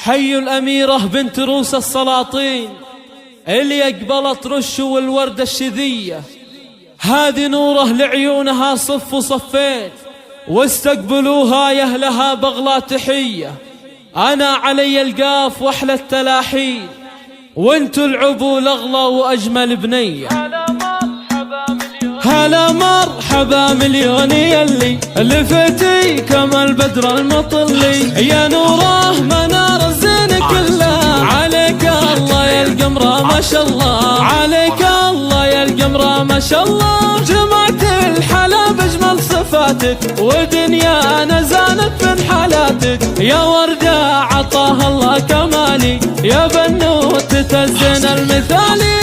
حي الأميرة بنت روس السلاطين اللي أقبلت رش والوردة الشذية، هذه نوره لعيونها صف وصفين، واستقبلوها يا أهلها بغلا تحية. أنا علي القاف وأحلى التلاحين، وانتو العبوا الأغلى وأجمل بنية. هلا مرحبا مليون يلي لفتي كما البدر المطلي، يا نوره منار الزين كله، عليك الله يا القمرة ما شاء الله، عليك الله يا القمرة ما شاء الله. جمعت الحلا بأجمل صفاتك، ودنيانا زانت من حالاتك، يا وردة عطاها الله كمالي، يا بنوتة الزين المثالي.